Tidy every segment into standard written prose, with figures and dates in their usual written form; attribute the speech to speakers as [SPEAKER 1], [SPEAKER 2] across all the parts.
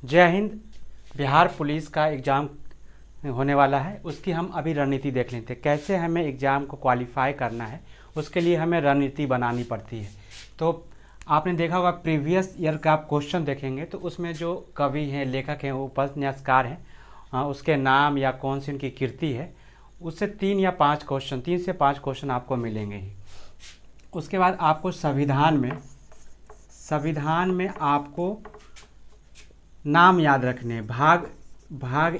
[SPEAKER 1] जय हिंद। बिहार पुलिस का एग्ज़ाम होने वाला है, उसकी हम अभी रणनीति देख लेते हैं। कैसे हमें एग्ज़ाम को क्वालिफाई करना है, उसके लिए हमें रणनीति बनानी पड़ती है। तो आपने देखा होगा प्रीवियस ईयर का आप क्वेश्चन देखेंगे तो उसमें जो कवि हैं, लेखक हैं, उपन्यासकार हैं, उसके नाम या कौन सी उनकी कीर्ति है, उससे 3 से 5 आपको मिलेंगे ही। उसके बाद आपको संविधान में आपको नाम याद रखने हैं। भाग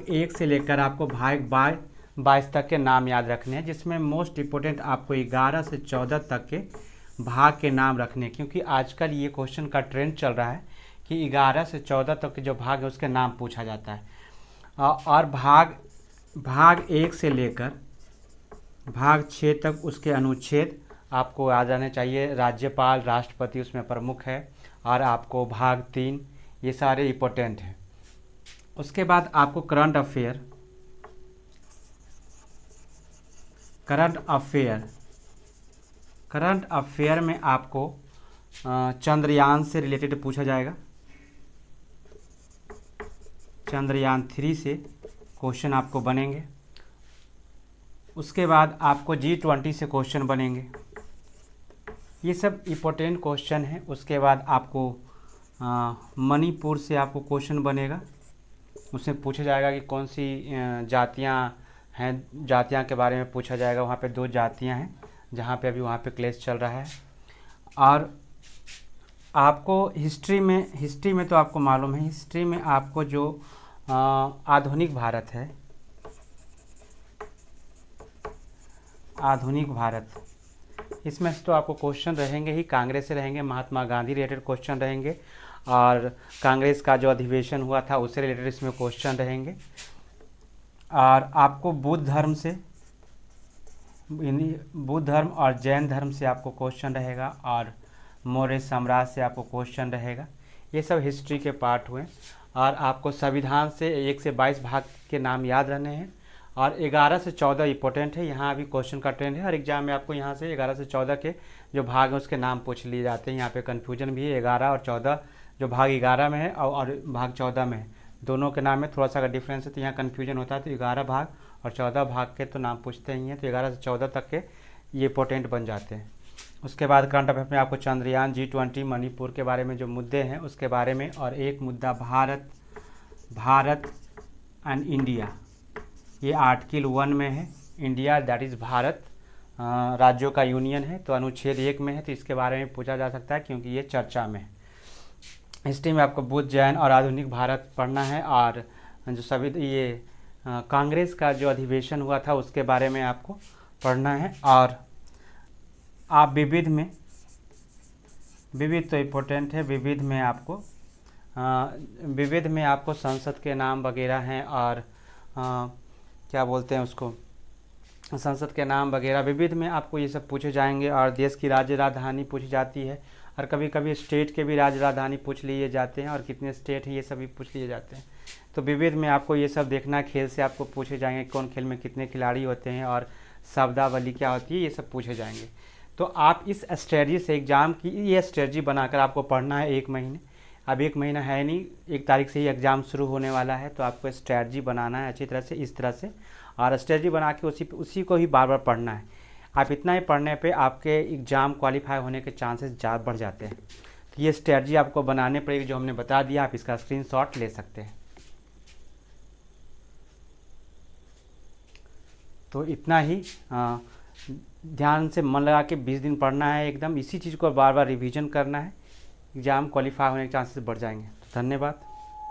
[SPEAKER 1] 1 से लेकर आपको भाग 22 तक के नाम याद रखने हैं, जिसमें मोस्ट इम्पोर्टेंट आपको 11 से 14 तक के भाग के नाम रखने हैं, क्योंकि आजकल ये क्वेश्चन का ट्रेंड चल रहा है कि 11 से 14 तक के जो भाग है उसके नाम पूछा जाता है। और भाग 1 से लेकर भाग 6 तक उसके अनुच्छेद आपको याद रहने चाहिए। राज्यपाल, राष्ट्रपति उसमें प्रमुख है। और आपको भाग 3, ये सारे इम्पोर्टेंट हैं। उसके बाद आपको करंट अफेयर में आपको चंद्रयान से रिलेटेड पूछा जाएगा। चंद्रयान 3 से क्वेश्चन आपको बनेंगे। उसके बाद आपको G20 से क्वेश्चन बनेंगे। ये सब इम्पोर्टेंट क्वेश्चन हैं। उसके बाद आपको मणिपुर से आपको क्वेश्चन बनेगा। उसमें पूछा जाएगा कि कौन सी जातियां हैं, जातियां के बारे में पूछा जाएगा। वहाँ पे 2 जातियां हैं जहाँ पे अभी वहाँ पे क्लेश चल रहा है। और आपको हिस्ट्री में तो आपको मालूम है, हिस्ट्री में आपको जो आधुनिक भारत, इसमें से तो आपको क्वेश्चन रहेंगे ही। कांग्रेस से रहेंगे, महात्मा गांधी रिलेटेड क्वेश्चन रहेंगे, और कांग्रेस का जो अधिवेशन हुआ था उससे रिलेटेड इसमें क्वेश्चन रहेंगे। और आपको बुद्ध धर्म और जैन धर्म से आपको क्वेश्चन रहेगा, और मौर्य साम्राज्य से आपको क्वेश्चन रहेगा। ये सब हिस्ट्री के पार्ट हुए। और आपको संविधान से 1 से 22 भाग के नाम याद रहने हैं, और 11 से 14 इंपॉर्टेंट है। यहाँ अभी क्वेश्चन का ट्रेंड है, हर एग्जाम में आपको यहाँ से 11 से 14 के जो भाग हैं उसके नाम पूछ लिए जाते हैं। यहाँ पे कन्फ्यूजन भी है। 11 और 14, जो भाग 11 में है और भाग 14 में है, दोनों के नाम में थोड़ा सा अगर डिफरेंस है तो यहाँ कन्फ्यूजन होता है। तो 11 भाग और 14 भाग के तो नाम पूछते ही हैं, तो 11 से 14 तक के ये इंपॉर्टेंट बन जाते हैं। उसके बाद करंट अफेयर में आपको चंद्रयान, G20, मणिपुर के बारे में जो मुद्दे हैं उसके बारे में, और एक मुद्दा भारत एंड इंडिया, ये आर्टिकल 1 में है। इंडिया दैट इज़ भारत राज्यों का यूनियन है, तो अनुच्छेद 1 में है, तो इसके बारे में पूछा जा सकता है क्योंकि ये चर्चा में है। हिस्ट्री में आपको बुद्ध, जैन और आधुनिक भारत पढ़ना है। और जो सभी ये कांग्रेस का जो अधिवेशन हुआ था उसके बारे में आपको पढ़ना है। और आप विविध तो इम्पोर्टेंट है। विविध में आपको संसद के नाम वगैरह हैं, और क्या बोलते हैं उसको, संसद के नाम वगैरह विविध में आपको ये सब पूछे जाएंगे। और देश की राज्य राजधानी पूछी जाती है, और कभी कभी स्टेट के भी राज्य राजधानी पूछ लिए जाते हैं, और कितने स्टेट हैं ये सभी पूछ लिए जाते हैं। तो विविध में आपको ये सब देखना है। खेल से आपको पूछे जाएंगे कौन खेल में कितने खिलाड़ी होते हैं, और शब्दावली क्या होती है, ये सब पूछे जाएंगे। तो आप इस स्ट्रेटजी से एग्ज़ाम की ये स्ट्रेटजी बनाकर आपको पढ़ना है 1 महीने। अब 1 महीना है नहीं, 1 तारीख से ही एग्ज़ाम शुरू होने वाला है, तो आपको स्ट्रेटजी बनाना है अच्छी तरह से, इस तरह से। और स्ट्रेटजी बना के उसी को ही बार बार पढ़ना है। आप इतना ही पढ़ने पे आपके एग्ज़ाम क्वालिफाई होने के चांसेस ज़्यादा बढ़ जाते हैं। तो ये स्ट्रेटजी आपको बनाने पड़ेगी, जो हमने बता दिया। आप इसका स्क्रीनशॉट ले सकते हैं। तो इतना ही ध्यान से मन लगा के 20 दिन पढ़ना है एकदम। इसी चीज़ को बार बार रिवीजन करना है, एग्ज़ाम क्वालिफाई होने के चांसेस बढ़ जाएंगे। तो धन्यवाद।